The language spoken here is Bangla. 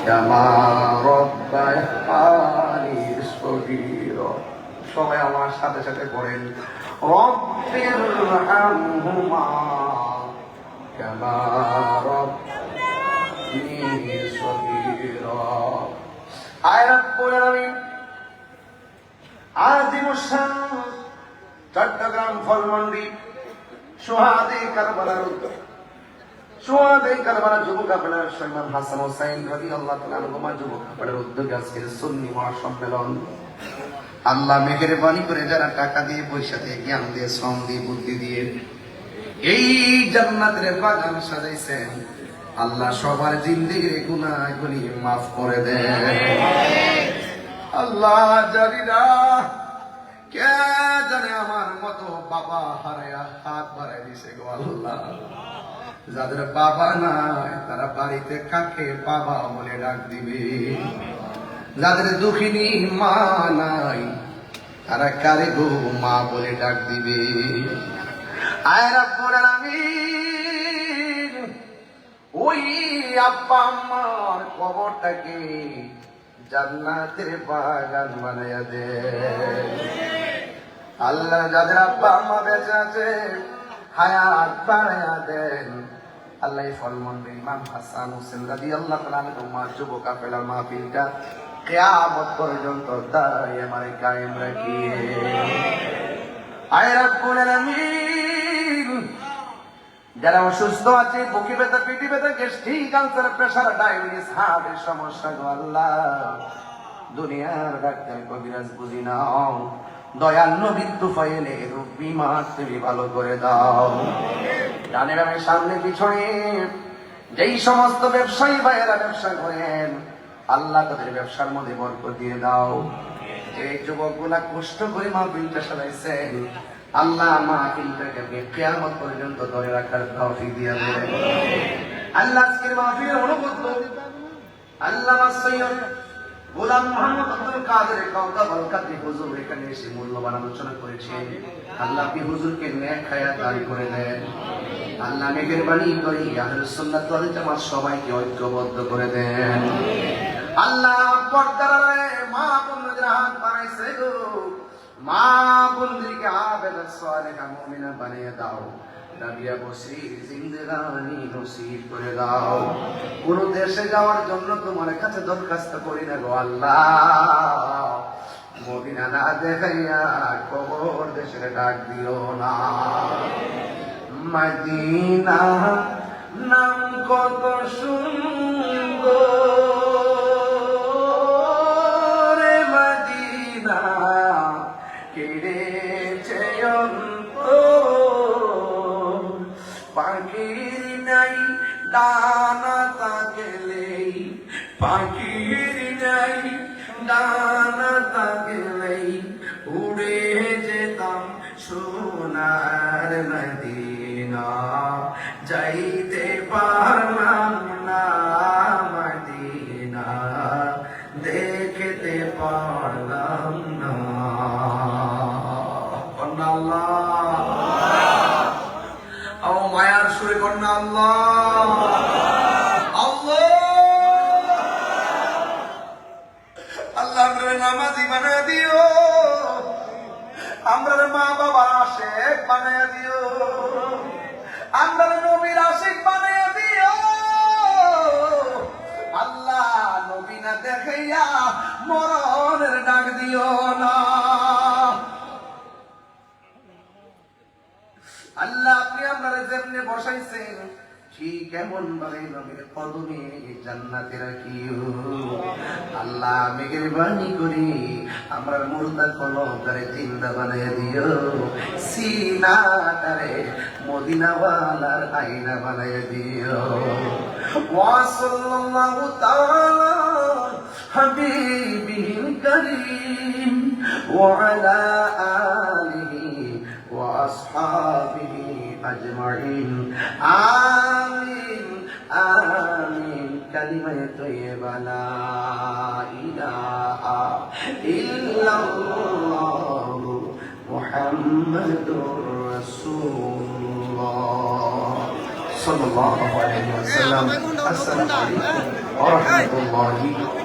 কামা রাব্বায়ানি সগীরা। সবাই আমার সাথে সাথে পড়েন, রব্বিরহামহুমা কামা রাব্বায়ানি সগীরা। আয় রব্বুল আলামিন আজিমুশান চট্টগ্রাম ফলমন্ডি সুহাদে কারবালার যুব কাফেলার ইমাম হাসান হোসেন রাদিয়াল্লাহু তাআলা আনহুমা যুব কাফেলার উদ্যোগে আজকের সুন্নি মহাসম্মেলন। আল্লাহ মেহেরবানি করে যারা টাকা দিয়ে, পয়সা দিয়ে, জ্ঞান দিয়ে, শ্রম দিয়ে, বুদ্ধি দিয়ে এই জান্নাতের বাগান সাজাইছেন, আল্লাহ সবার জিন্দেগির গুনাহগুলি মাফ করে দেন। আল্লাহ জানি না কে জানে আমার মতো বাবা হারায়া হাত বাড়াই দিছে গো আল্লাহ। যাদের বাবা নাই তারা বাড়িতে কাকে বাবা বলে ডাক দিবে, যাদের দুঃখিনী মা নাই তারা কারে গো মা বলে ডাক দিবে। আয় রব্বুল আলামিন ওই আব্বা আম্মার কবরটাকে জান্নাতের বাগান বানাইয়া দে আল্লাহ। যাদের আব্বা আম্মা বেঁচে আছে হায়াত বাড়াইয়া দেন আল্লাহ। ফলমন্ডি ইমাম হাসান হোসেন রাদিয়াল্লাহু তাআলা আনহুমা যুব কাফেলার মাহফিলটা কিয়ামত পর্যন্ত দায়মানে কায়েম রাখিয়ে। আয় রব্বুল আলামিন যারা অসুস্থ আছে, বুকে ব্যথা, পিঠে ব্যথা, গ্যাস্ট্রিক, ক্যান্সার, প্রেসার, ডায়াবেটিস, হার্টের সমস্যা গো আল্লাহ, দুনিয়ার ডাক্তার কবিরাজ বুঝি নাও, দয়াল নবীর তুফাইলে রূপ বিমার তুমি ভালো করে দাও। ডানে বামে সামনে পিছনে যেই সমস্ত ব্যবসায়ী ভাইয়েরা ব্যবসা করেন আল্লাহ তাদের ব্যবসার মধ্যে বরকত দিয়ে দাও। যে যুবকগুলা কষ্ট করে মাহফিলটা সাজাইছেন আল্লাহ মাহফিলটাকে কিয়ামত পর্যন্ত ধরে রাখার তৌফিক দিয়ে দেন। আল্লাহ আজকের মাহফিলের অনুগত আল্লামা সৈয়দ গোলাম মোহাম্মদ আব্দুল কাদের কাউকাবাল কাদরি হুজুর এখানে এসে মূল্যবান আলোচনা করেছেন। আল্লাহ আপনি হুজুরকে নেক হায়াত দান করে দেন। আল্লাহ মেহেরবানি করে আহলুস সুন্নাত ওয়াল জামাত সবাইকে ঐক্যবদ্ধ করে দেন। আল্লাহ পর্দার মা বোনদের হাত বানাইছে গো, মা বোনদেরকে আবেদা সালেহা মুমিনা বানিয়ে দাও। রাবিয়া বসির জিন্দেগানি নসিব করে দাও। কোন দেশে যাওয়ার জন্য তোমার কাছে দরখাস্ত করি না গো আল্লাহ, মদিনা না দেখাইয়া কবর দেশে ডাক দিও না। মদিনা নাম কত সুন্দর, মদিনা কেড়েছে পাখির নাই ডানা থাকলেই, পাখির নাই ডানা থাকলেই উড়ে যেতাম সোনার মদিনা, যাইতে পারলাম না মদিনা, দেখতে পারলাম না। আল্লাহ মায়ার সুরে কন্যা আল্লাহ আল্লাহ আল্লাহ আমরা নামাজি বানায় দিও, আমরা মা বাবার আশিক বানায় দিও, আমরা নবীর আশিক বানায় দিও। আল্লাহ নবী না দেখাইয়া মরণের ডাক দিও না। আল্লাহ আপনি আপনারা যেমনে বসাইছেন ঠিক এমন ভাবে নবীর কদমে জান্নাতে রাখিও। আল্লাহ মেহেরবানি করে আমরা মুর্দা কলবটারে জিন্দা বানাইয়া দিও, সিনাটারে মদিনাওয়ালার আয়না বানাইয়া দিও। ওয়া সাল্লাল্লাহু তাআলা হাবিবিল কারীম ওয়া আলা আলিহি ওয়া আসহাবিহি আজমাইন। আমিন আমিন। কালিমায়ে তয়্যিবা লা ইলাহা ইল্লাল্লাহু মুহাম্মাদুর রাসূলুল্লাহ সাল্লাল্লাহু আলাইহি ওয়াসাল্লাম। আসসালামু আলাইকুম। ওয়া রাহমাতুল্লাহি